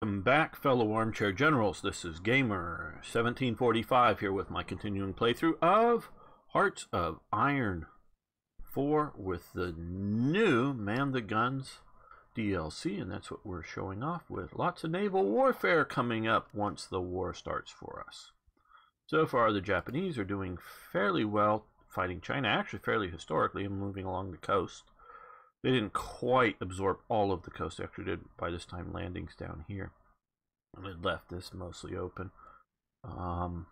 Welcome back, fellow armchair generals. This is Gamer 1745 here with my continuing playthrough of Hearts of Iron 4 with the new Man the Guns DLC, and that's what we're showing off with. Lots of naval warfare coming up once the war starts for us. So far, the Japanese are doing fairly well fighting China, actually fairly historically, and moving along the coast. They didn't quite absorb all of the coast. They actually did, by this time, landings down here. And it left this mostly open. But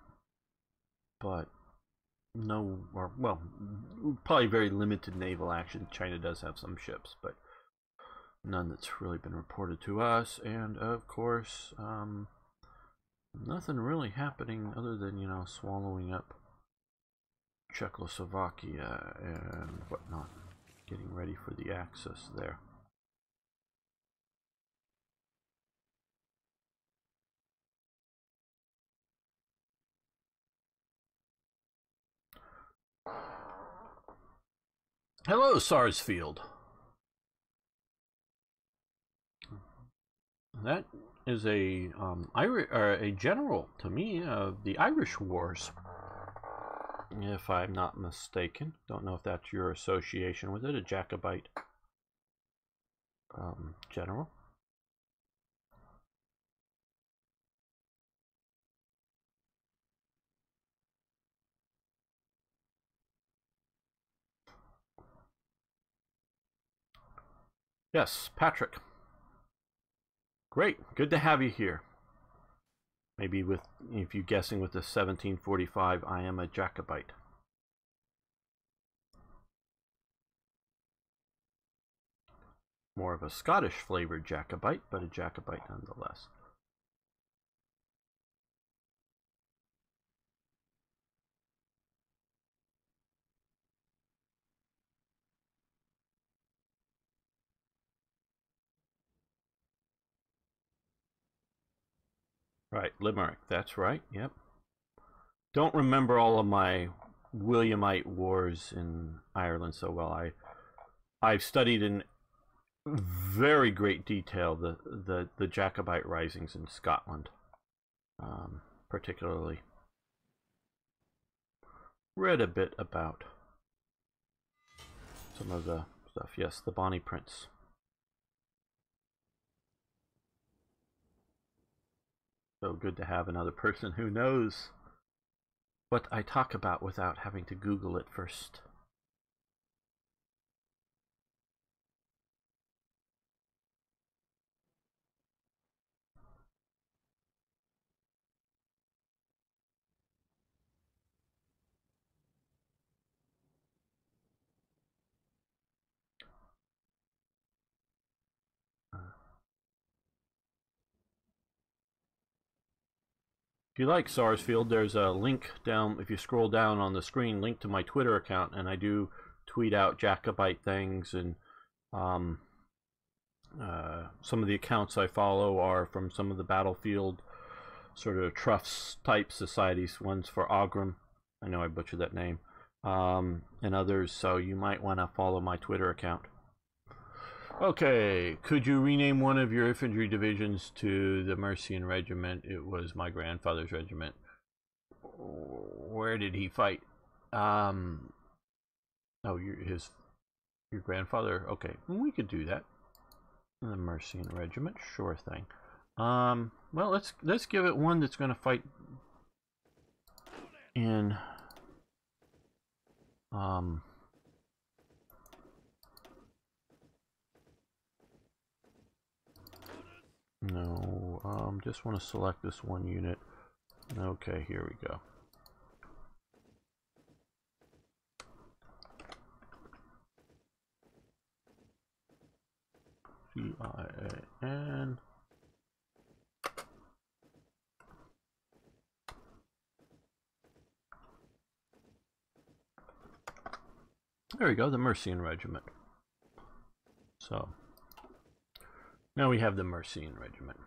no, or, well, probably very limited naval action. China does have some ships, but none that's really been reported to us. And, of course, nothing really happening other than, you know, swallowing up Czechoslovakia and whatnot. Getting ready for the Axis there. Hello, Sarsfield. That is a a general to me of the Irish Wars, if I'm not mistaken. Don't know if that's your association with it, a Jacobite general. Yes, Patrick. Great, good to have you here. Maybe with, if you're guessing with the 1745, I am a Jacobite. More of a Scottish flavored Jacobite, but a Jacobite nonetheless. Right, Limerick, that's right, yep. Don't remember all of my Williamite wars in Ireland so well. I've studied in very great detail the Jacobite risings in Scotland, particularly. Read a bit about some of the stuff. Yes, the Bonnie Prince. So good to have another person who knows what I talk about without having to Google it first. If you like Sarsfield, there's a link down, if you scroll down on the screen, link to my Twitter account, and I do tweet out Jacobite things, and some of the accounts I follow are from some of the battlefield sort of troughs type societies, ones for Ogram, I know I butchered that name, and others, so you might want to follow my Twitter account. Okay, could you rename one of your infantry divisions to the Mercian Regiment? It was my grandfather's regiment. Where did he fight? Oh, your grandfather? Okay, we could do that. The Mercian Regiment, sure thing. Well, let's give it one that's going to fight in no, just want to select this one unit. Okay, here we go. CIAN. There we go, the Mercian Regiment. So, now we have the Mercian Regiment.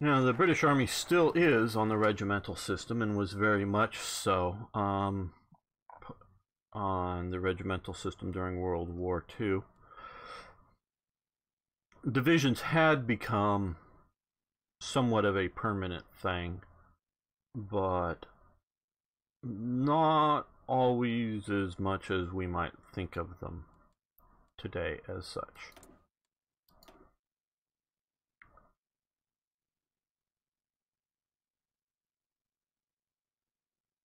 You know, the British Army still is on the regimental system and was very much so on the regimental system during World War II. Divisions had become somewhat of a permanent thing, but not always as much as we might think of them today as such.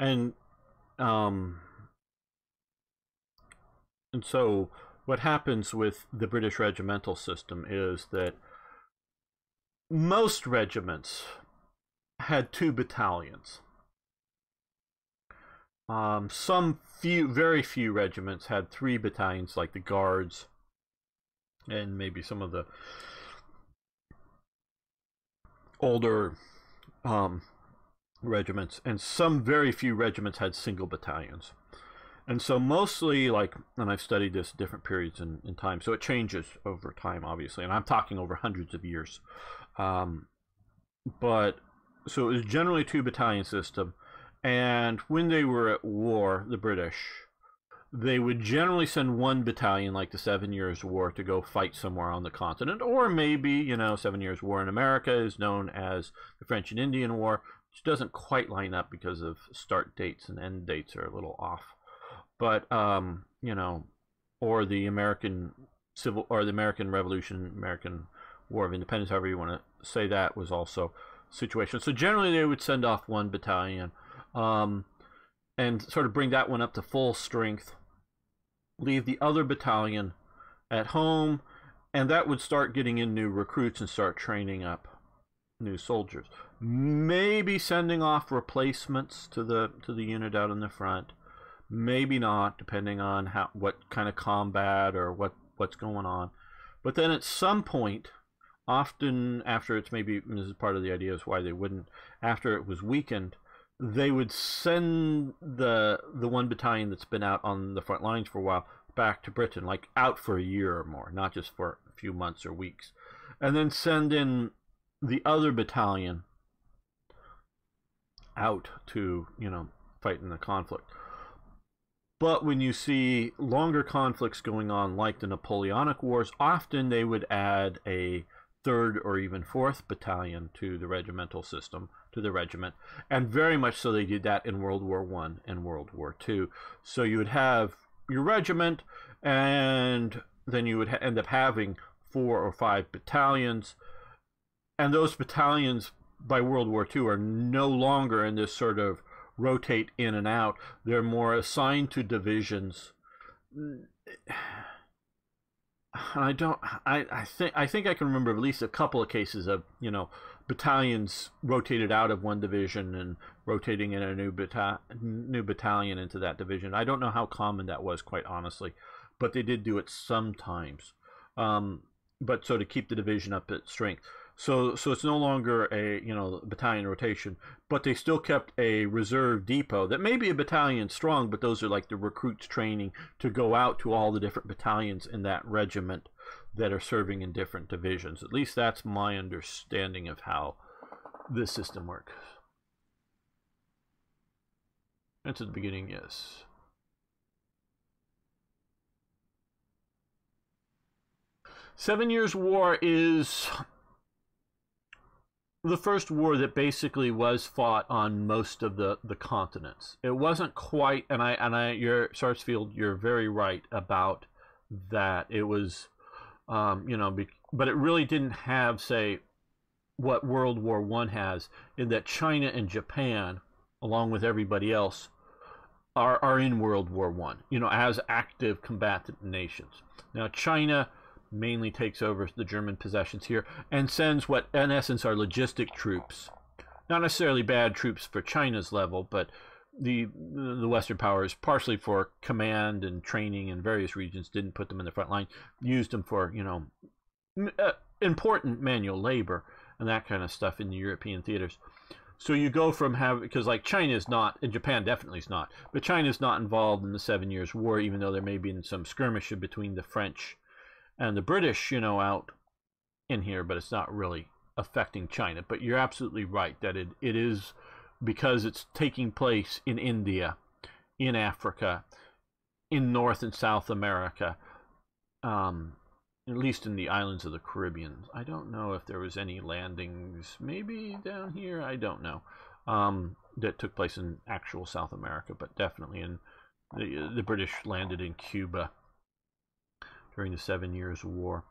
And so what happens with the British regimental system is that most regiments had 2 battalions. Very few regiments had 3 battalions, like the Guards and maybe some of the older regiments, and some very few regiments had single battalions. And so mostly, like, and I've studied this at different periods in time, so it changes over time, obviously, and I'm talking over hundreds of years. But so it was generally a 2 battalion system, and when they were at war, the British, they would generally send 1 battalion, like the 7 Years' War, to go fight somewhere on the continent, or maybe, you know, 7 Years' War in America is known as the French and Indian War, which doesn't quite line up because of start dates and end dates are a little off. But you know, or the American Revolution, American War of Independence, however you want to say that, was also a situation. So generally they would send off 1 battalion and sort of bring that one up to full strength, leave the other battalion at home, and that would start getting in new recruits and start training up new soldiers. Maybe sending off replacements to the unit out in the front. Maybe not, depending on what kind of combat or what's going on. But then at some point, often after it's maybe, and this is part of the idea is why they wouldn't, after it was weakened, they would send the 1 battalion that's been out on the front lines for a while back to Britain, like out for a year or more, not just for a few months or weeks, and then send in the other battalion out to, you know, fight in the conflict. But when you see longer conflicts going on, like the Napoleonic Wars, often they would add a 3rd or even 4th battalion to the regimental system, to the regiment. And very much so they did that in World War I and World War II. So you would have your regiment, and then you would end up having 4 or 5 battalions. And those battalions by World War II are no longer in this sort of rotate in and out. They're more assigned to divisions. I think I can remember at least a couple of cases of, you know, battalions rotated out of one division and rotating in a new battalion into that division. I don't know how common that was, quite honestly, but they did do it sometimes. But so to keep the division up at strength. So it's no longer a, you know, battalion rotation, but they still kept a reserve depot that may be a battalion strong, but those are like the recruits training to go out to all the different battalions in that regiment that are serving in different divisions. At least that's my understanding of how this system works. And to the beginning, yes. Seven Years' War is the first war that basically was fought on most of the continents. It wasn't quite, you're Sarsfield, you're very right about that. It was, you know, but it really didn't have, say, what World War I has, in that China and Japan, along with everybody else, are in World War I, you know, as active combatant nations. Now, China mainly takes over the German possessions here and sends what in essence are logistic troops, not necessarily bad troops for China's level, but the Western powers, partially for command and training in various regions, didn't put them in the front line, used them for, you know, important manual labor and that kind of stuff in the European theaters. So you go from having, because like China is not, and Japan definitely is not, but China is not involved in the 7 Years' War, even though there may be some skirmish between the French and the British, you know, out in here, but it's not really affecting China. But you're absolutely right that it is, because it's taking place in India, in Africa, in North and South America, at least in the islands of the Caribbean. I don't know if there was any landings, maybe down here, I don't know, that took place in actual South America, but definitely in the British landed in Cuba during the 7 Years' War.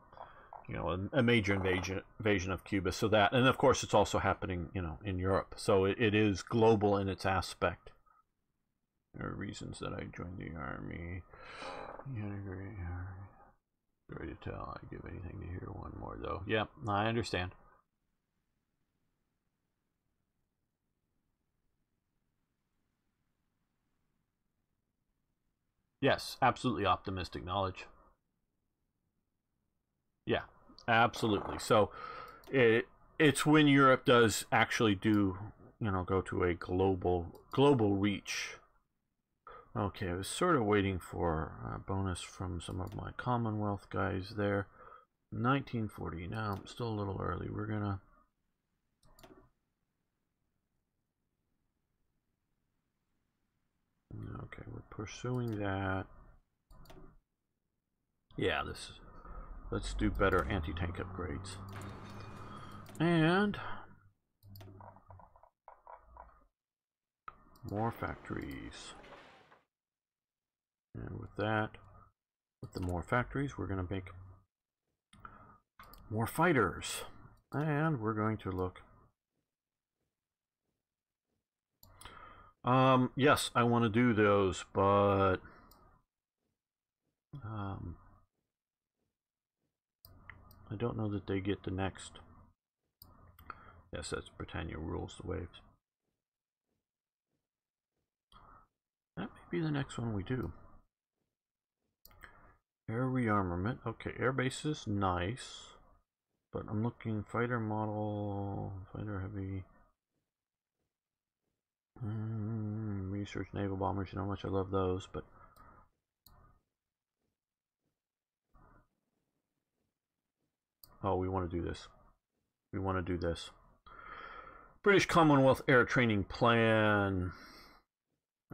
You know, a major invasion of Cuba. So that, and of course, it's also happening, you know, in Europe. So it is global in its aspect. There are reasons that I joined the army. Sorry to tell. I give anything to hear one more, though. Yeah, I understand. Yes, absolutely optimistic knowledge. Yeah, absolutely. So it's when Europe does actually do, you know, go to a global reach. Okay, I was sort of waiting for a bonus from some of my Commonwealth guys there. 1940. Now, I'm still a little early. We're gonna... Okay, we're pursuing that. Yeah, let's do better anti-tank upgrades. And more factories. And with that, with the more factories, we're going to make more fighters. And we're going to look. Yes, I want to do those, but I don't know that they get the next. Yes, that's Britannia rules the waves. That may be the next one we do. Air rearmament. Okay, air base is nice, but I'm looking fighter model, fighter heavy. Research naval bombers. You know how much I love those, but oh, we want to do this. We want to do this. British Commonwealth Air Training Plan.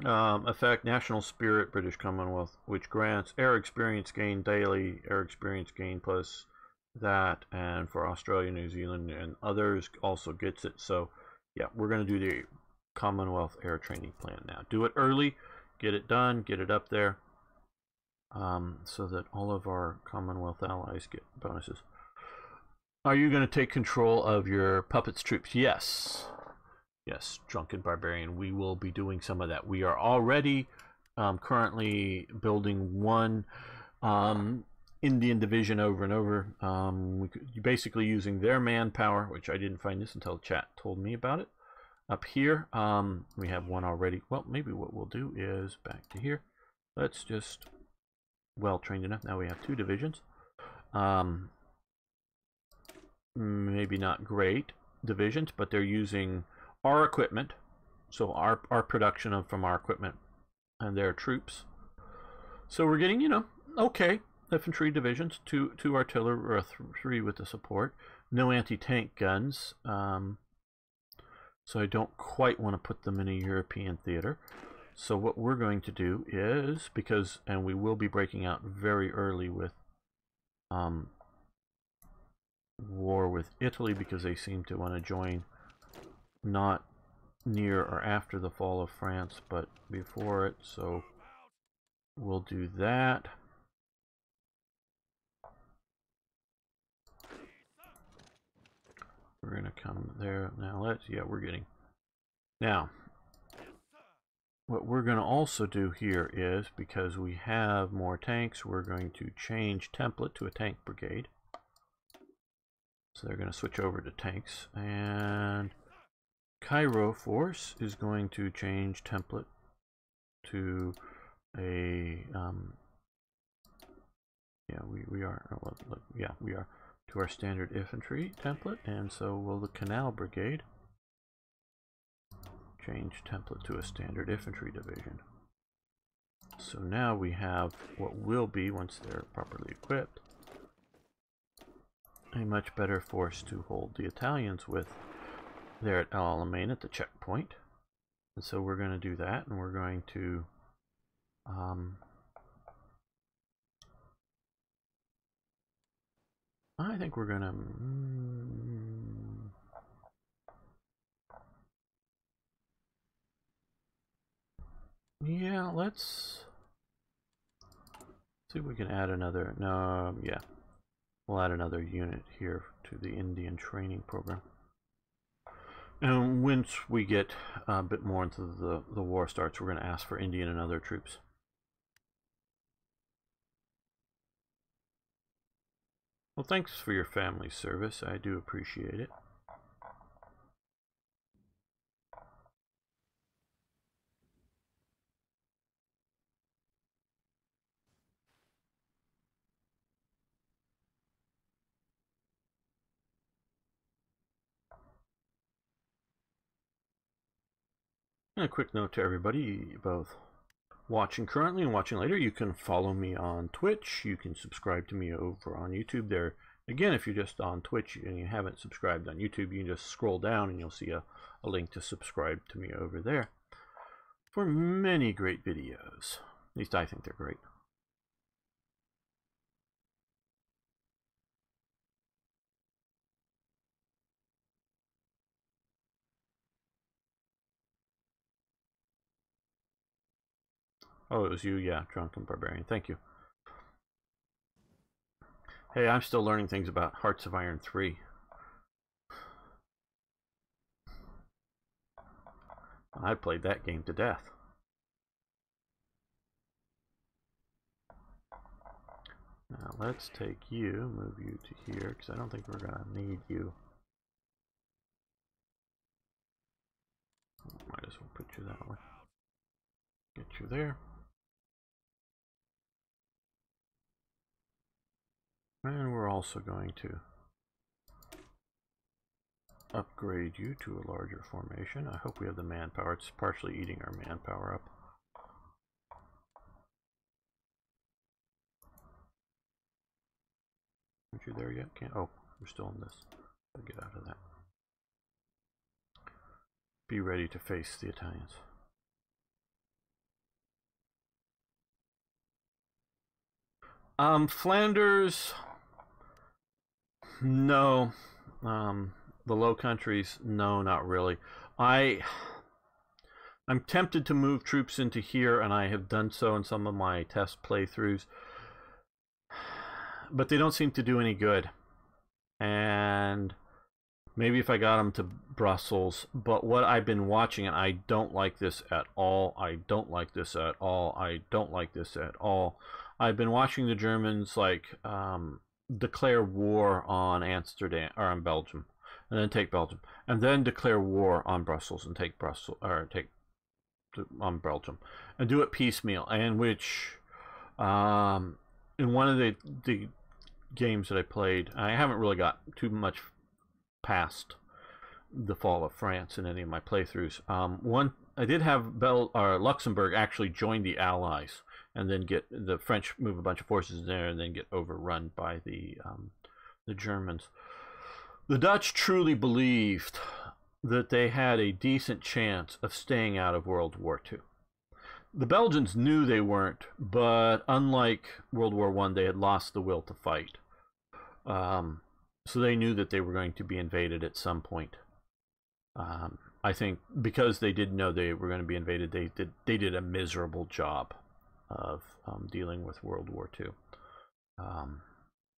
Effect National Spirit British Commonwealth, which grants air experience gain daily, air experience gain plus that, and for Australia, New Zealand, and others also gets it. So yeah, we're going to do the Commonwealth Air Training Plan now. Do it early, get it done, get it up there, so that all of our Commonwealth allies get bonuses. Are you going to take control of your puppets troops? Yes. Yes, Drunken Barbarian. We will be doing some of that. We are already currently building one Indian division over and over. Basically using their manpower, which I didn't find this until chat told me about it. Up here, we have one already. Well, maybe what we'll do is back to here. Let's just, well trained enough. Now we have two divisions. Maybe not great divisions, but they're using our equipment, so our production from our equipment and their troops. So we're getting, you know, okay, infantry divisions, two artillery, or three with the support, no anti-tank guns. So I don't quite want to put them in a European theater. So what we're going to do is, because, and we will be breaking out very early with war with Italy, because they seem to want to join, not near or after the fall of France, but before it. So we'll do that. We're going to come there. Now we're getting. Now, what we're going to also do here is, because we have more tanks, we're going to change template to a tank brigade. So they're going to switch over to tanks, and Cairo Force is going to change template to a we are to our standard infantry template, and so will the Canal Brigade change template to a standard infantry division. So now we have what will be, once they're properly equipped, a much better force to hold the Italians with there at El Alamein at the checkpoint. And so we're going to do that, and we're going to I think we're going to yeah, let's see if we can add another, no, yeah, we'll add another unit here to the Indian training program. And once we get a bit more into the war starts, we're going to ask for Indian and other troops. Well, thanks for your family service. I do appreciate it. And a quick note to everybody, both watching currently and watching later, you can follow me on Twitch. You can subscribe to me over on YouTube there. Again, if you're just on Twitch and you haven't subscribed on YouTube, you can just scroll down and you'll see a link to subscribe to me over there for many great videos. At least I think they're great. Oh, it was you? Yeah, Drunken Barbarian. Thank you. Hey, I'm still learning things about Hearts of Iron 3. I played that game to death. Now let's take you, move you to here, because I don't think we're going to need you. Might as well put you that way. Get you there. And we're also going to upgrade you to a larger formation. I hope we have the manpower. It's partially eating our manpower up. Aren't you there yet? Can't. Oh, we're still in this. I'll get out of that. Be ready to face the Italians. Flanders, no. The Low Countries, no, not really. I'm tempted to move troops into here, and I have done so in some of my test playthroughs, but they don't seem to do any good. And maybe if I got them to Brussels, but what I've been watching, and I don't like this at all, I don't like this at all, I don't like this at all. I've been watching the Germans like declare war on Amsterdam or on Belgium, and then take Belgium, and then declare war on Brussels and take Brussels or take on Belgium, and do it piecemeal. And which in one of the games that I played, I haven't really got too much past the fall of France in any of my playthroughs. One I did have Luxembourg actually join the Allies, and then get the French move a bunch of forces there, and then get overrun by the Germans. The Dutch truly believed that they had a decent chance of staying out of World War II. The Belgians knew they weren't, but unlike World War I, they had lost the will to fight. So they knew that they were going to be invaded at some point. I think because they did know they were going to be invaded, they did a miserable job of dealing with World War II.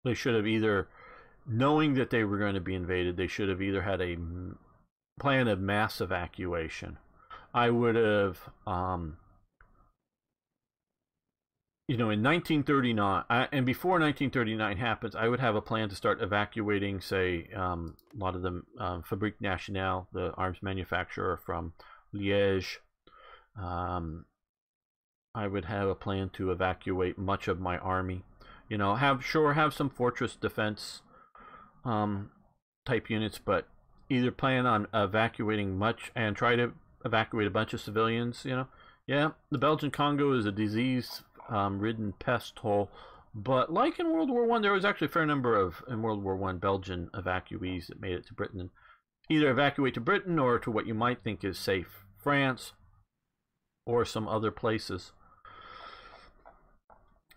They should have either, knowing that they were going to be invaded, they should have either had a plan of mass evacuation. I would have, you know, in 1939, and before 1939 happens, I would have a plan to start evacuating, say, a lot of the Fabrique Nationale, the arms manufacturer from Liège. I would have a plan to evacuate much of my army. You know, have some fortress defense type units, but either plan on evacuating much and try to evacuate a bunch of civilians. You know, yeah, the Belgian Congo is a disease ridden pest hole But like in World War I, there was actually a fair number of, in World War I, Belgian evacuees that made it to Britain and either evacuate to Britain or to what you might think is safe France or some other places.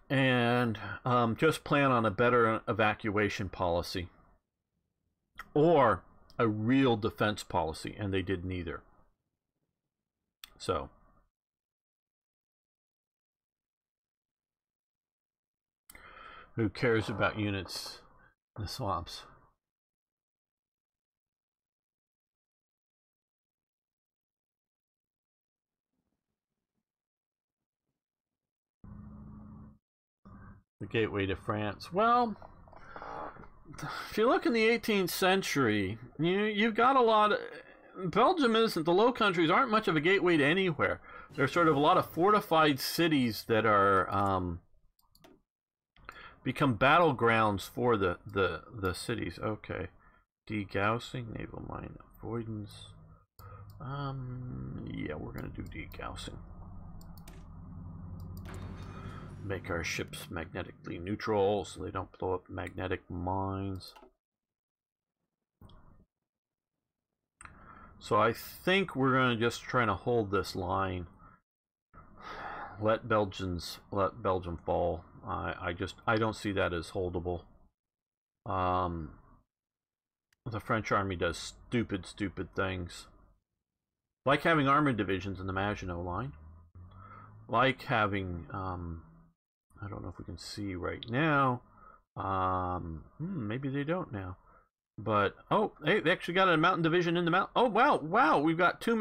And just plan on a better evacuation policy or a real defense policy, and they did neither. So who cares about units in the swamps? The gateway to France. Well, if you look in the 18th century, you've got a lot of... Belgium isn't, the Low Countries aren't much of a gateway to anywhere. There's sort of a lot of fortified cities that are become battlegrounds for the cities. Okay. Degaussing, naval mine avoidance. Yeah, we're going to do degaussing. Make our ships magnetically neutral so they don't blow up magnetic mines. So I think we're going to just try to hold this line. Let Belgium fall. I don't see that as holdable. The French army does stupid things. Like having armored divisions in the Maginot Line. Like having, I don't know if we can see right now. Maybe they don't now. But, oh, they actually got a mountain division in the mountain. Oh, wow, we've got three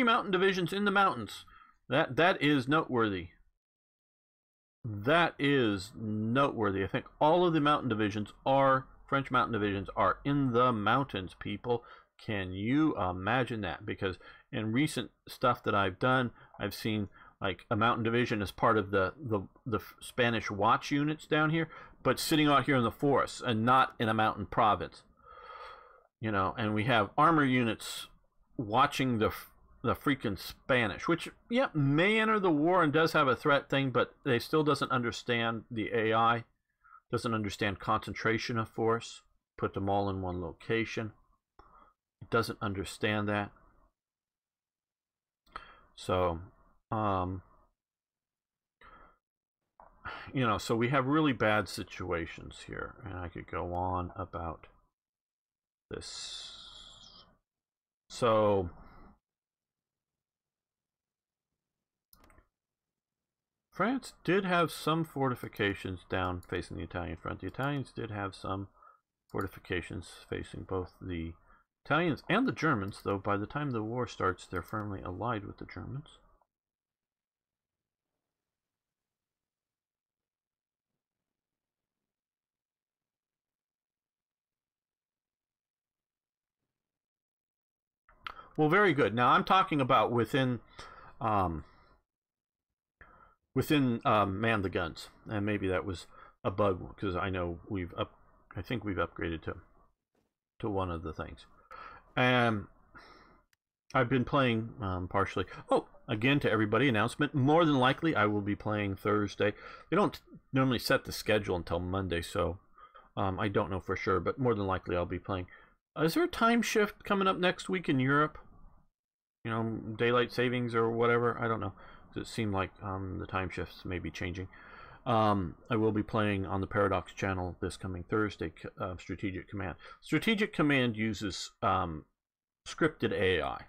mountain divisions in the mountains. That is noteworthy. That is noteworthy. I think all of the mountain divisions French mountain divisions are in the mountains, people. Can you imagine that? Because in recent stuff that I've done, I've seen like a mountain division as part of the Spanish watch units down here, but sitting out here in the forest and not in a mountain province. You know, and we have armor units watching the freaking Spanish, which, yeah, may enter the war and does have a threat thing, but they still doesn't understand the AI, doesn't understand concentration of force, put them all in one location. It doesn't understand that. So, you know, so we have really bad situations here, and I could go on about this. So France did have some fortifications down facing the Italian front. The Italians did have some fortifications facing both the Italians and the Germans, though by the time the war starts, they're firmly allied with the Germans. Well, very good. Now I'm talking about within man the guns, and maybe that was a bug because I know I think we've upgraded to one of the things. And I've been playing partially. Oh, again, to everybody, announcement. More than likely, I will be playing Thursday. They don't normally set the schedule until Monday, so I don't know for sure, but more than likely I'll be playing. Is there a time shift coming up next week in Europe? You know, daylight savings or whatever? I don't know. It seemed like the time shifts may be changing. I will be playing on the Paradox channel this coming Thursday, Strategic Command. Strategic Command uses scripted AI.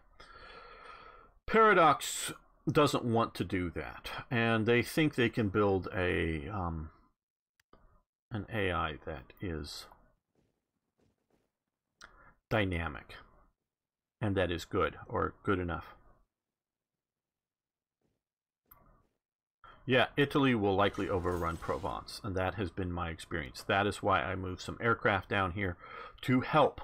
Paradox doesn't want to do that, and they think they can build an AI that is dynamic and that is good or good enough. Yeah, Italy will likely overrun Provence, and that has been my experience. That is why I moved some aircraft down here to help.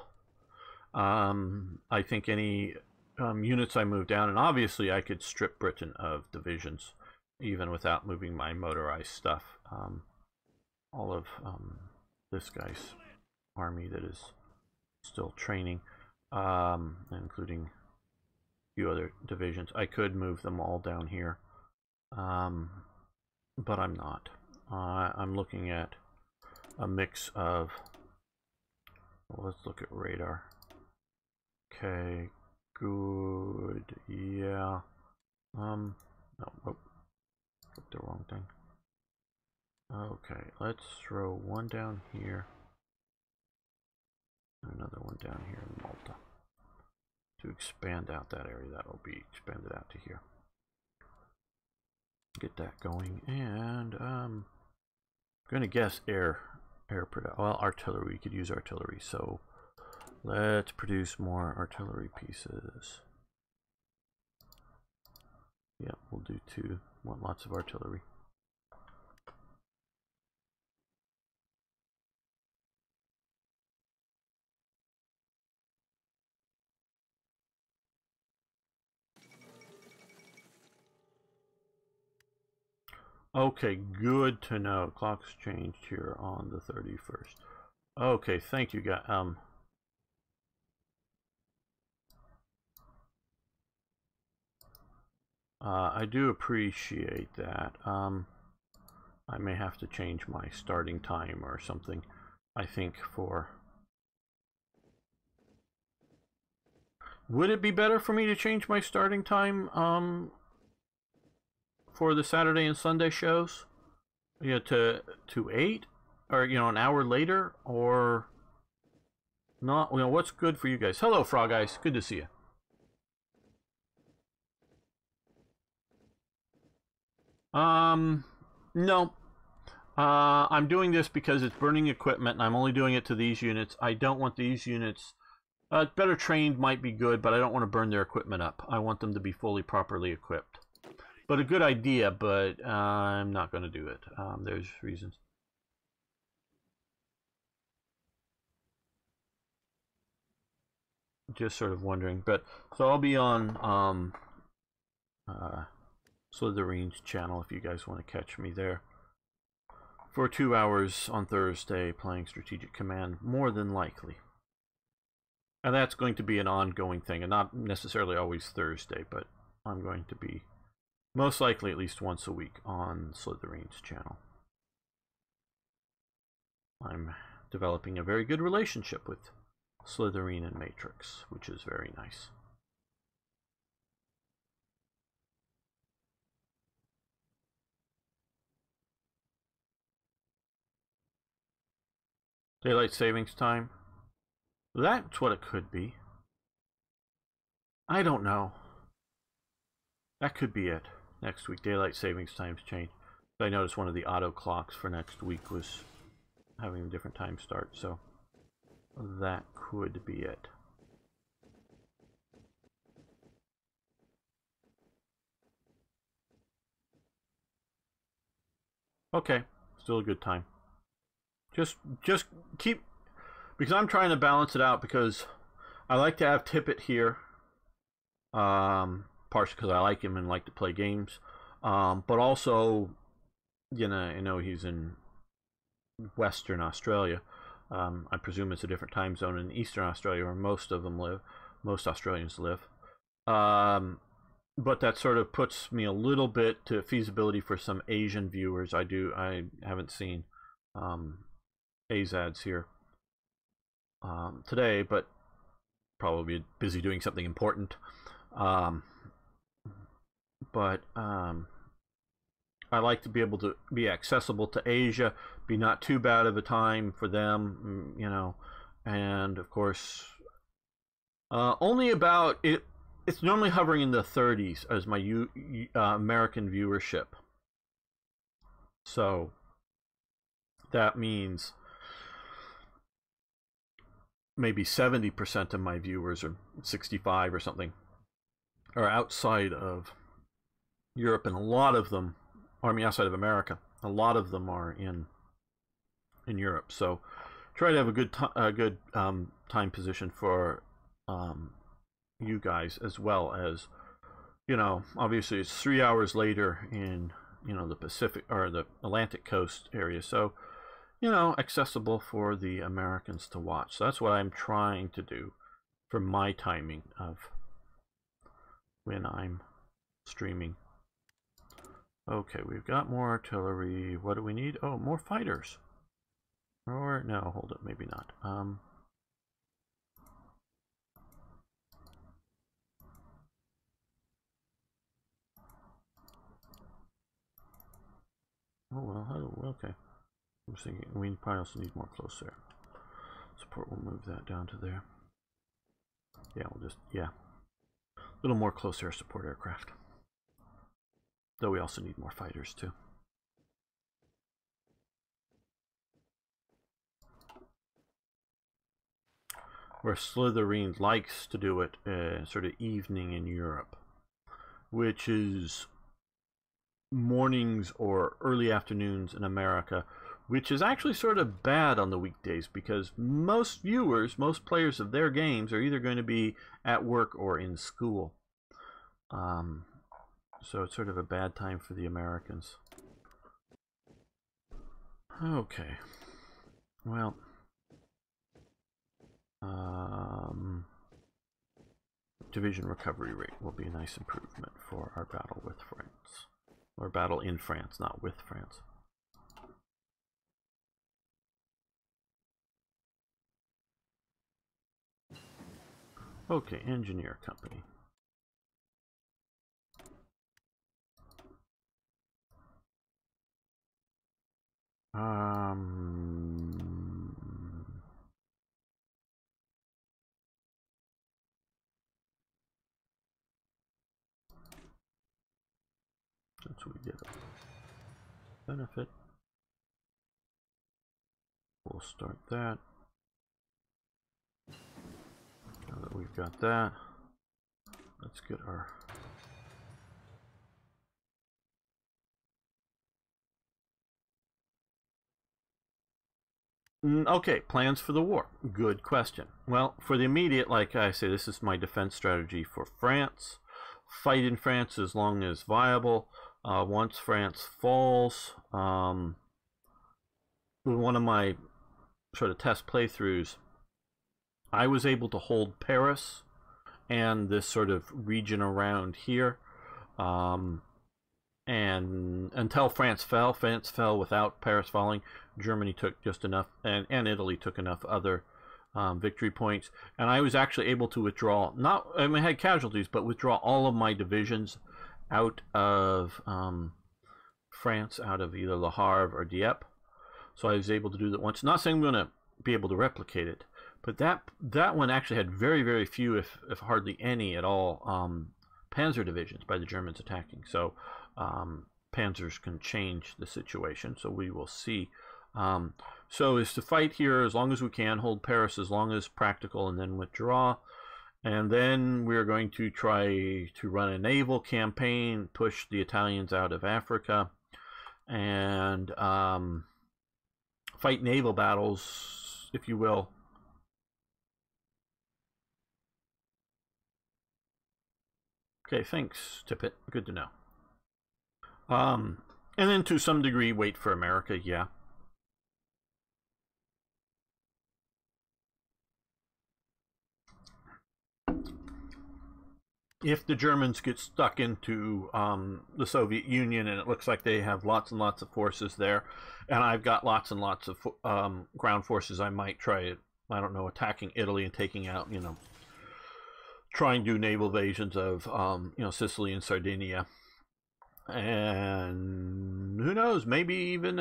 I think any units I move down, and obviously I could strip Britain of divisions even without moving my motorized stuff. All of this guy's army that is still training, including a few other divisions. I could move them all down here, but I'm not. I'm looking at a mix of, well, let's look at radar. Okay, good, yeah. No, oh, clicked the wrong thing. Okay, let's throw one down here. Another one down here in Malta. To expand out that area, that'll be expanded out to here. Get that going, and I'm gonna guess air production. Well, artillery, we could use artillery, so let's produce more artillery pieces. Yeah, we'll do 2. Want lots of artillery. Okay, good to know. Clock's changed here on the 31st. Okay, thank you, guys. I do appreciate that. I may have to change my starting time or something, I think, for... Would it be better for me to change my starting time for the Saturday and Sunday shows? You know, to 8? Or, you know, an hour later? Or not? You know, what's good for you guys? Hello, Frog Eyes. Good to see you. No. I'm doing this because it's burning equipment, and I'm only doing it to these units. I don't want these units... better trained might be good, but I don't want to burn their equipment up. I want them to be fully, properly equipped. But a good idea, but I'm not going to do it. There's reasons. Just sort of wondering. But so I'll be on Slytherin's channel if you guys want to catch me there for 2 hours on Thursday playing Strategic Command, more than likely. And that's going to be an ongoing thing, and not necessarily always Thursday, but I'm going to be most likely at least once a week on Slytherin's channel. I'm developing a very good relationship with Slytherin and Matrix, which is very nice. Daylight savings time. That's what it could be. I don't know. That could be it. Next week, daylight savings times change. I noticed one of the auto clocks for next week was having a different time start, so that could be it. Okay, still a good time. Just keep, because I'm trying to balance it out, because I like to have Tippett here, partially because I like him and like to play games, but also, you know he's in Western Australia. I presume it's a different time zone in Eastern Australia, where most of them live, most Australians live. But that sort of puts me a little bit to feasibility for some Asian viewers. I haven't seen AZADs here today, but probably busy doing something important. But I like to be able to be accessible to Asia, be not too bad of a time for them, you know, and of course, only about it. It's normally hovering in the 30s as my American viewership. So that means maybe 70% of my viewers, or 65 or something, are outside of Europe, and a lot of them, I mean outside of America, a lot of them are in Europe. So try to have a good time position for you guys, as well as, you know, obviously it's 3 hours later in, you know, the Pacific or the Atlantic coast area, so, you know, accessible for the Americans to watch. So that's what I'm trying to do for my timing of when I'm streaming. Okay, we've got more artillery. What do we need? Oh, more fighters. Or, no, hold it, maybe not. Oh, well, okay. I was thinking we probably also need more close air support. We'll move that down to there. Yeah, we'll just, yeah. A little more close air support aircraft. Though we also need more fighters, too. Where Slytherin likes to do it sort of evening in Europe, which is mornings or early afternoons in America, which is actually sort of bad on the weekdays because most viewers, most players of their games are either going to be at work or in school. So it's sort of a bad time for the Americans. Okay. Well, division recovery rate will be a nice improvement for our battle with France. Or battle in France, not with France. Okay, engineer company. Since we get a benefit, we'll start that. Now that we've got that, let's get our okay, plans for the war. Good question. Well, for the immediate, like I say, this is my defense strategy for France. Fight in France as long as viable. Once France falls, one of my sort of test playthroughs, I was able to hold Paris and this sort of region around here. And until France fell without Paris falling. Germany took just enough, and Italy took enough other victory points, and I was actually able to withdraw. Not, I mean, I had casualties, but withdraw all of my divisions out of France, out of either Le Havre or Dieppe. So I was able to do that once. Not saying I'm going to be able to replicate it, but that one actually had very, very few, if hardly any at all, panzer divisions by the Germans attacking. So panzers can change the situation. So we will see. So is to fight here as long as we can, hold Paris as long as practical, and then withdraw. And then we're going to try to run a naval campaign, push the Italians out of Africa, and fight naval battles, if you will. Okay, thanks, Tippett. Good to know. And then to some degree, wait for America, yeah. If the Germans get stuck into the Soviet Union and it looks like they have lots and lots of forces there, and I've got lots and lots of ground forces, I might try, I don't know, attacking Italy and taking out, try and do naval invasions of, Sicily and Sardinia. And who knows, maybe even,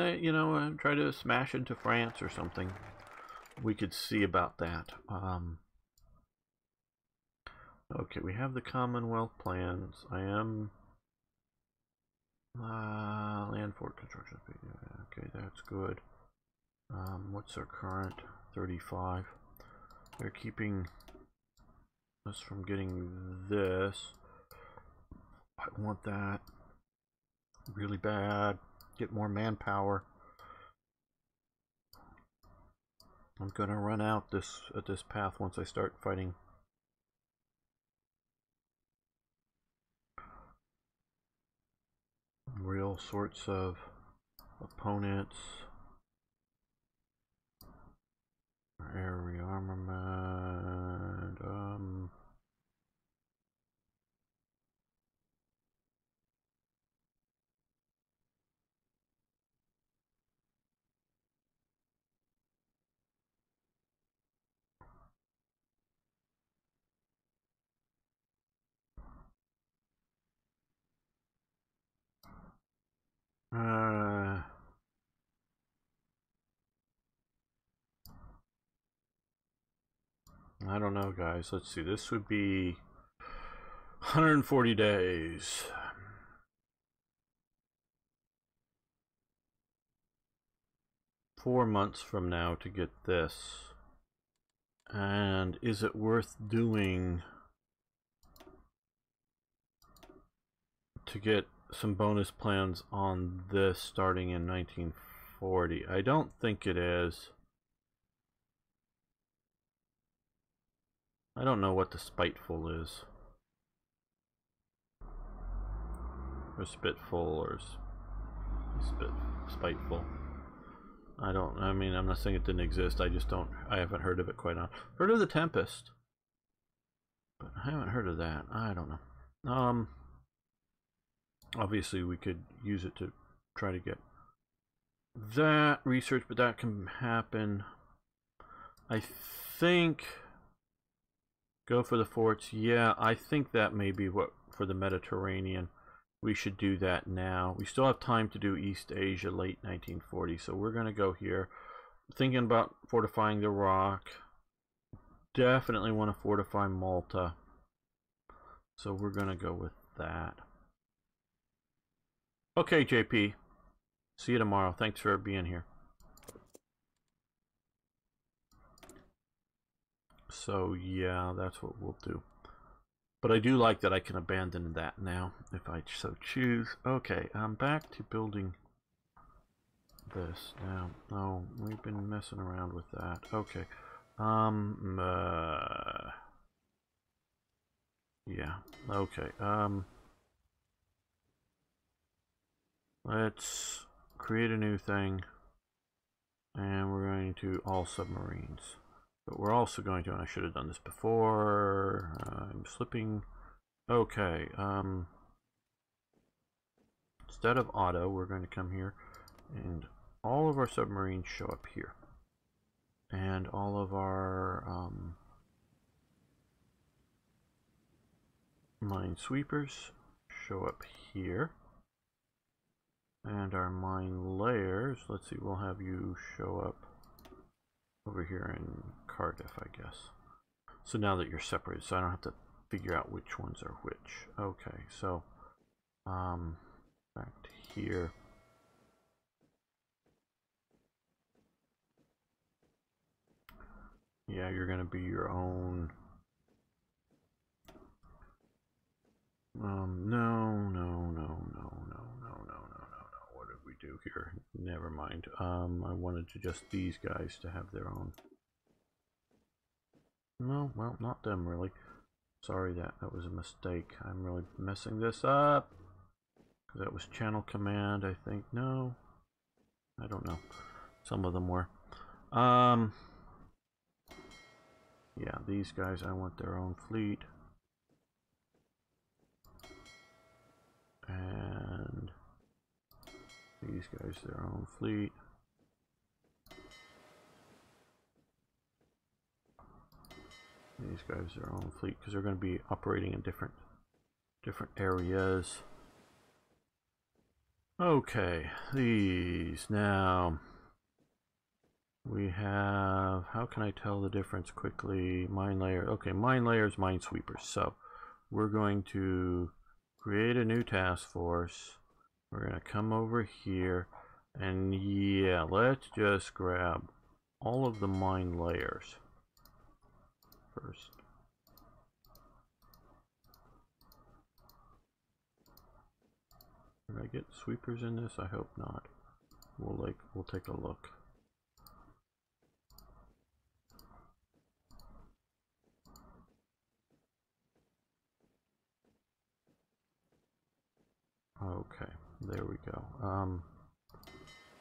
try to smash into France or something. We could see about that. Okay, we have the Commonwealth plans. I am land fort construction. Okay, that's good. What's our current 35? They're keeping us from getting this. I want that really bad. Get more manpower. I'm gonna run out at this path once I start fighting. Real sorts of opponents. Air rearmament. I don't know, guys. Let's see. This would be 140 days. Four months from now to get this. And is it worth doing to get some bonus plans on this starting in 1940? I don't think it is. I don't know what the spiteful is. Or spitful or spiteful. I mean, I'm not saying it didn't exist. I haven't heard of it quite on. Heard of the Tempest. But I haven't heard of that. I don't know. Obviously we could use it to try to get that research, but that can happen. I think go for the forts. Yeah, I think that may be what for the Mediterranean. We should do that now. We still have time to do East Asia late 1940, so we're going to go here. Thinking about fortifying the Rock. Definitely want to fortify Malta. So we're going to go with that. Okay, JP. See you tomorrow. Thanks for being here. So yeah, that's what we'll do. But I do like that I can abandon that now, if I so choose. Okay, I'm back to building this now. No, we've been messing around with that. Okay. Yeah, okay. Let's create a new thing. And we're going to all submarines. But we're also going to, and I should have done this before, I'm slipping. Okay, instead of auto, we're going to come here, and all of our submarines show up here. And all of our minesweepers show up here. And our mine layers, let's see, we'll have you show up over here in Cardiff, I guess. So now that you're separated, so I don't have to figure out which ones are which. Okay, so back to here. Yeah, you're gonna be your own. No. What did we do here? Never mind. I wanted to just these guys to have their own. No, well, not them really. Sorry, that was a mistake. I'm really messing this up. That was channel command, I think. No, I don't know. Some of them were. Yeah, these guys, I want their own fleet. And these guys, their own fleet. These guys, their own fleet, because they're going to be operating in different areas. Okay, these now. We have, how can I tell the difference quickly? Mine layer, okay, mine layers, minesweepers. So we're going to create a new task force. We're going to come over here and yeah, let's just grab all of the mine layers first. Did I get sweepers in this? I hope not. We'll take a look. Okay, there we go.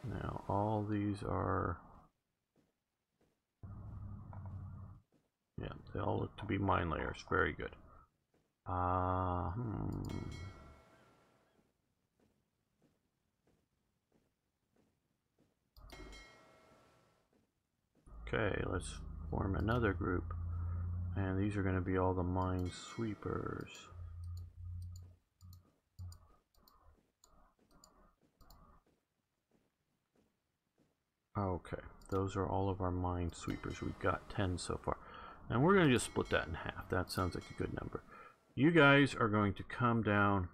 Now all these are, yeah, they all look to be mine layers. Very good. Okay, let's form another group. And these are going to be all the minesweepers. Okay, those are all of our minesweepers. We've got 10 so far. And we're going to just split that in half. That sounds like a good number. You guys are going to come down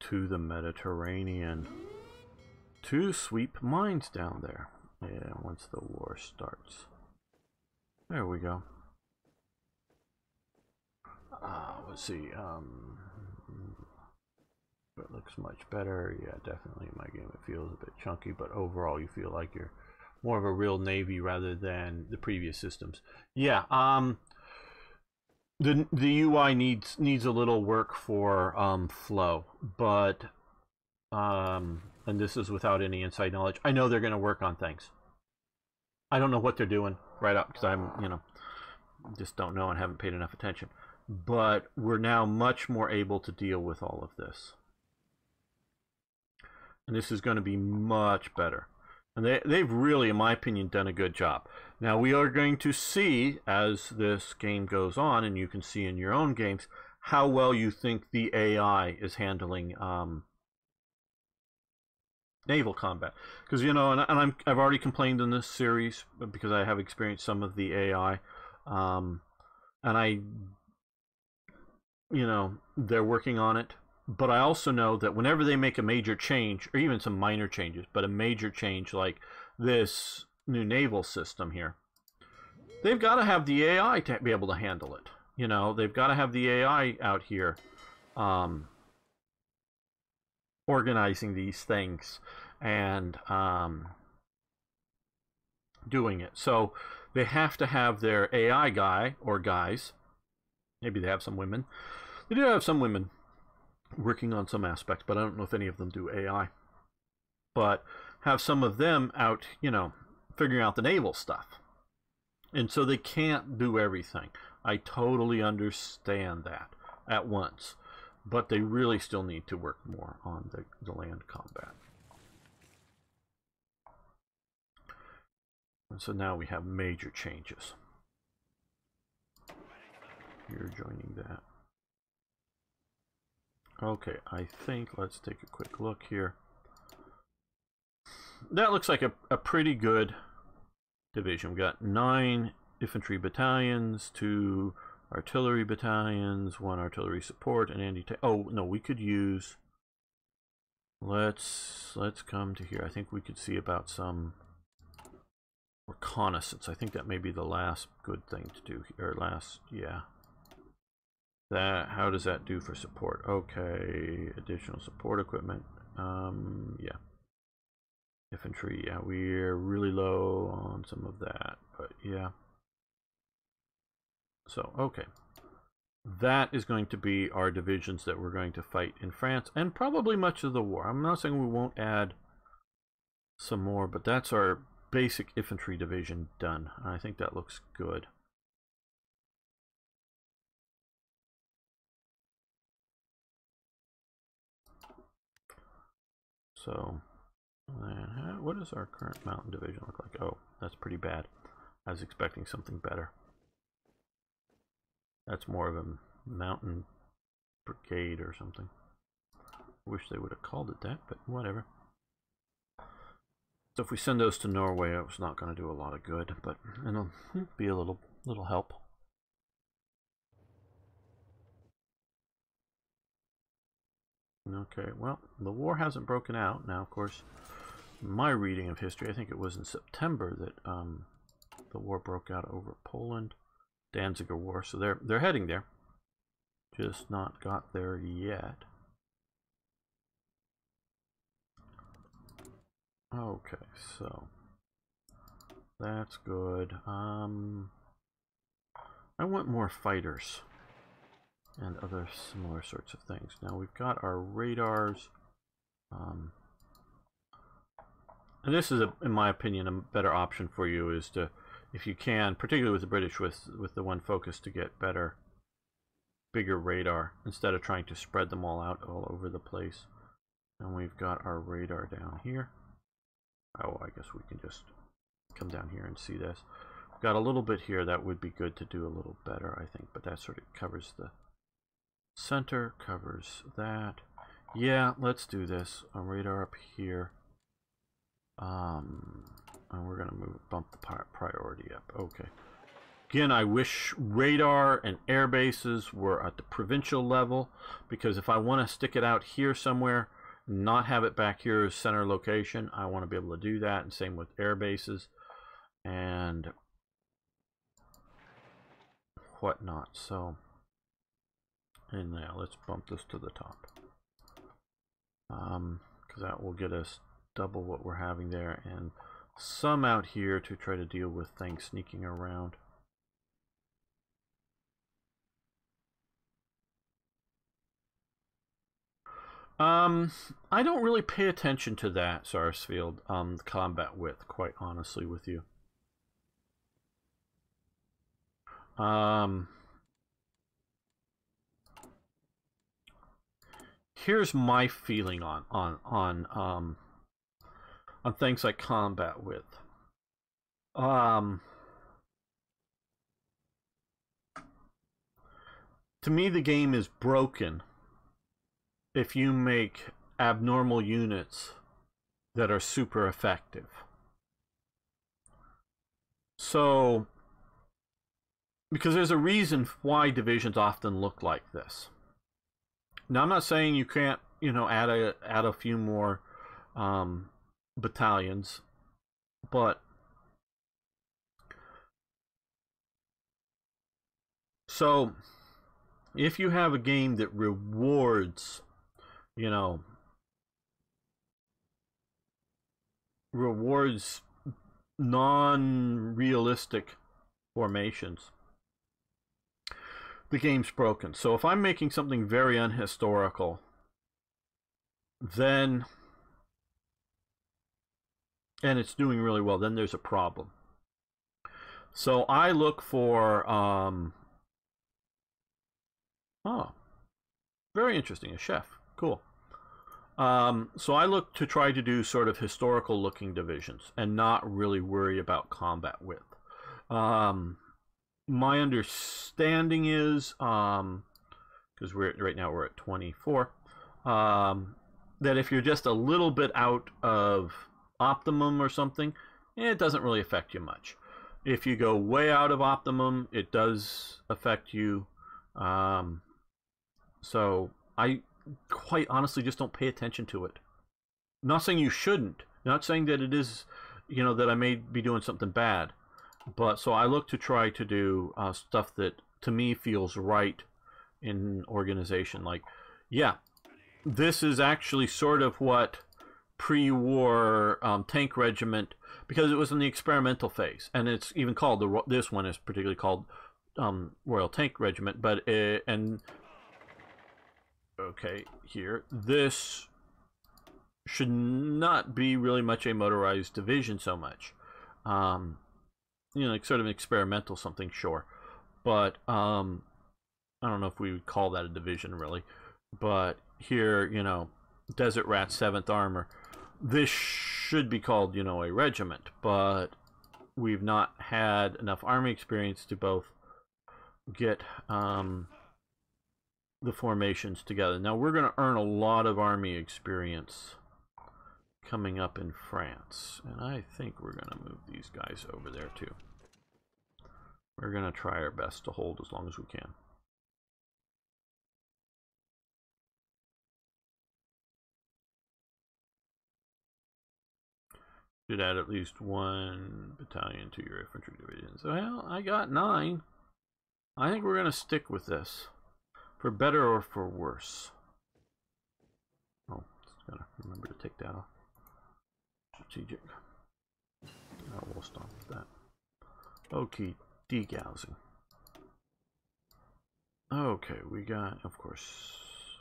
to the Mediterranean to sweep mines down there. Yeah, once the war starts. There we go. Let's see. It looks much better. Yeah, definitely in my game it feels a bit chunky, but overall you feel like you're more of a real navy rather than the previous systems. Yeah, the UI needs a little work for flow, but and this is without any inside knowledge. I know they're going to work on things. I don't know what they're doing right up because I'm, just don't know and haven't paid enough attention. But we're now much more able to deal with all of this. And this is going to be much better. And they've really, in my opinion, done a good job. Now, we are going to see, as this game goes on, and you can see in your own games, how well you think the AI is handling naval combat. Because, I've already complained in this series, because I have experienced some of the AI. And they're working on it. But I also know that whenever they make a major change, or even some minor changes, but a major change like this new naval system here, they've got to have the AI to be able to handle it. They've got to have the AI out here organizing these things and doing it. So they have to have their AI guy or guys. Maybe they have some women. They do have some women working on some aspects, but I don't know if any of them do AI. But have some of them out, figuring out the naval stuff. And so they can't do everything. I totally understand that at once. But they really still need to work more on the land combat. And so now we have major changes. You're joining that. Okay, I think let's take a quick look here. That looks like a pretty good division. We've got 9 infantry battalions, 2 artillery battalions, 1 artillery support, and anti-tank. Oh no, we could use. Let's come to here. I think we could see about some reconnaissance. I think that may be the last good thing to do here. Yeah. How does that do for support? Okay, additional support equipment. Yeah. Infantry, yeah, we're really low on some of that, but yeah. So, okay. That is going to be our divisions that we're going to fight in France, and probably much of the war. I'm not saying we won't add some more, but that's our basic infantry division done. I think that looks good. So, what does our current mountain division look like? Oh, that's pretty bad. I was expecting something better. That's more of a mountain brigade or something. Wish they would have called it that, but whatever. So if we send those to Norway, it was not going to do a lot of good, but it'll be a little help. Okay, well, the war hasn't broken out. Now, of course, my reading of history, I think it was in September that the war broke out over Poland, Danziger War. So they're heading there, just not got there yet. Okay, so that's good. I want more fighters and other similar sorts of things. Now we've got our radars. And this is, in my opinion, a better option for you is to, if you can, particularly with the British, with the one focus, to get bigger radar instead of trying to spread them all out all over the place. And we've got our radar down here. Oh, I guess we can just come down here and see this. We've got a little bit here that would be good to do a little better, I think, but that sort of covers the center, covers that. Yeah, let's do this. A radar up here. And we're gonna bump the priority up. Okay. Again, I wish radar and air bases were at the provincial level, because if I want to stick it out here somewhere, not have it back here as center location, I want to be able to do that, and same with air bases and whatnot. So, and now let's bump this to the top, because that will get us double what we're having there, and some out here to try to deal with things sneaking around. I don't really pay attention to that, Sarsfield, the combat width, quite honestly with you. Here's my feeling on things like combat width. To me, the game is broken if you make abnormal units that are super effective. So, because there's a reason why divisions often look like this. Now, I'm not saying you can't, you know, add a few more battalions, but so if you have a game that rewards, you know, rewards non-realistic formations, the game's broken. So if I'm making something very unhistorical, then, and it's doing really well, then there's a problem. So I look for, oh, very interesting, a chef, cool. So I look to try to do sort of historical looking divisions and not really worry about combat width. My understanding is, because right now we're at 24, that if you're just a little bit out of optimum or something, it doesn't really affect you much. If you go way out of optimum, it does affect you. So I quite honestly just don't pay attention to it. I'm not saying you shouldn't. I'm not saying that it is, you know, that I may be doing something bad. But so I look to try to do stuff that to me feels right in organization. Like, yeah, this is actually sort of what pre-war tank regiment, because it was in the experimental phase, and it's even called this one is particularly called Royal Tank Regiment. But and okay, here this should not be really much a motorized division so much. You know, like sort of an experimental something, sure, but I don't know if we would call that a division really. But here, you know, Desert Rat 7th Armor, this should be called, you know, a regiment, but we've not had enough army experience to both get the formations together. Now we're going to earn a lot of army experience coming up in France, and I think we're going to move these guys over there too. We're going to try our best to hold as long as we can. Should add at least 1 battalion to your infantry divisions. Well, I got 9. I think we're going to stick with this, for better or for worse. Oh, just gotta remember to take that off. Strategic. Oh, we'll stop with that. Okay, degaussing. Okay, we got, of course,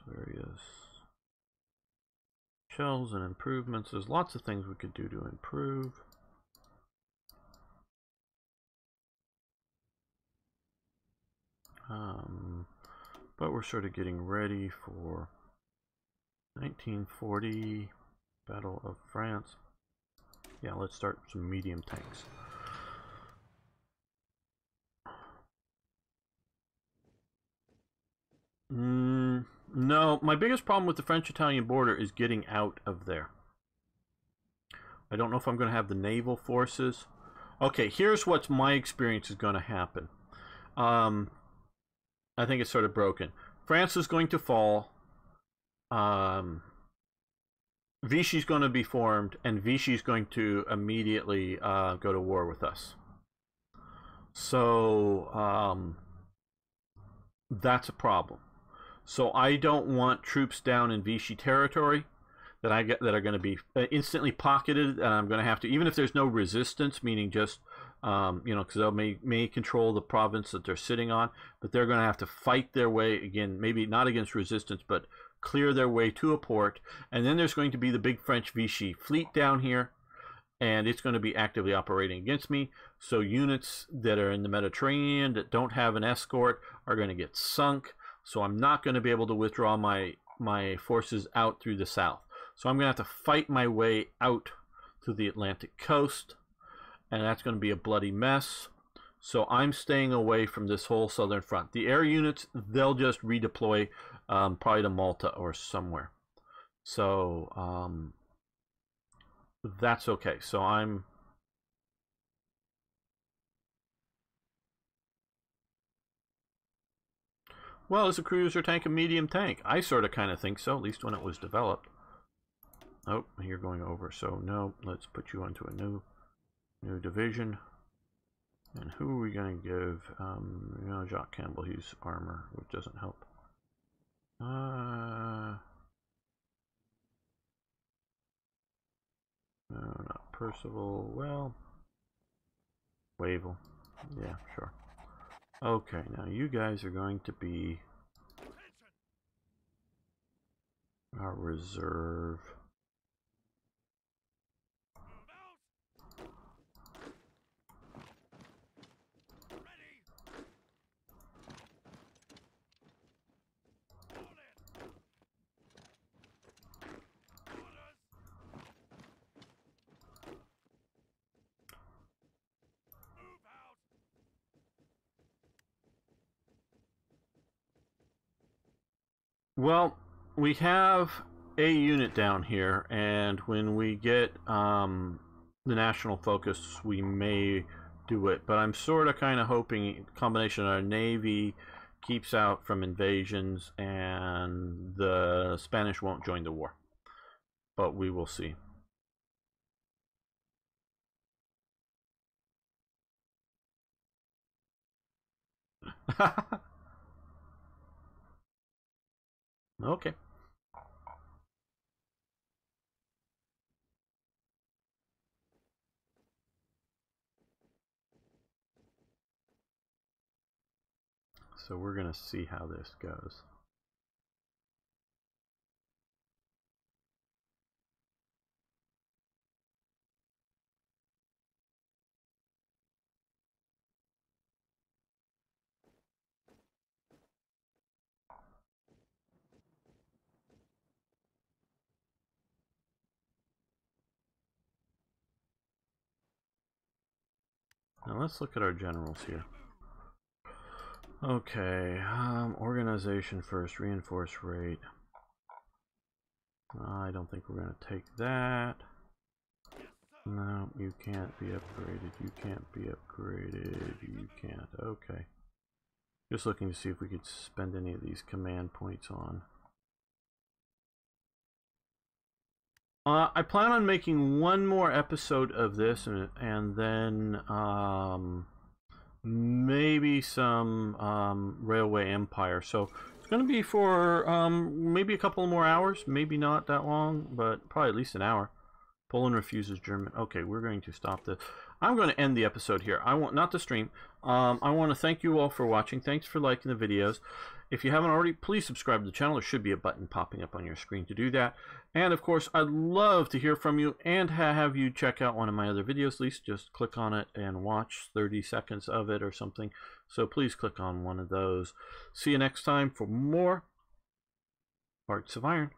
various shells and improvements. There's lots of things we could do to improve. But we're sort of getting ready for 1940 Battle of France. Yeah, let's start some medium tanks. No, my biggest problem with the French-Italian border is getting out of there. I don't know if I'm going to have the naval forces. Okay, here's what my experience is going to happen. I think it's sort of broken. France is going to fall. Vichy's going to be formed, and Vichy's going to immediately go to war with us. So that's a problem. So I don't want troops down in Vichy territory that are going to be instantly pocketed, and I'm going to have to, even if there's no resistance, meaning just because they may control the province that they're sitting on, but they're going to have to fight their way again, maybe not against resistance, but clear their way to a port. And then there's going to be the big French Vichy fleet down here, and it's going to be actively operating against me. So units that are in the Mediterranean that don't have an escort are going to get sunk. So I'm not going to be able to withdraw my forces out through the south. So I'm going to have to fight my way out to the Atlantic coast, and that's going to be a bloody mess. So I'm staying away from this whole southern front. The air units, they'll just redeploy probably to Malta or somewhere. So that's okay. So I'm... Well, is a cruiser tank a medium tank? I sort of kind of think so, at least when it was developed. Oh, you're going over, so no, let's put you onto a new division. And who are we going to give? Jacques Campbell, he's armor, which doesn't help. No, not Percival. Well, Wavell. Yeah, sure. Okay, now you guys are going to be our reserve. Well, we have a unit down here, and when we get the national focus, we may do it. But I'm sort of kind of hoping a combination of our Navy keeps out from invasions, and the Spanish won't join the war. But we will see. Okay. So we're going to see how this goes. Now let's look at our generals here. Okay, organization first, reinforce rate. I don't think we're going to take that. No, you can't be upgraded. You can't be upgraded. You can't. Okay. Just looking to see if we could spend any of these command points on. I plan on making one more episode of this, and then maybe some Railway Empire. So it's going to be for maybe a couple more hours, maybe not that long, but probably at least an hour. Poland refuses German. Okay, we're going to stop this. I'm going to end the episode here. I want not the stream. I want to thank you all for watching. Thanks for liking the videos. If you haven't already, please subscribe to the channel. There should be a button popping up on your screen to do that. And of course, I'd love to hear from you and have you check out one of my other videos. At least just click on it and watch 30 seconds of it or something. So please click on one of those. See you next time for more Hearts of Iron.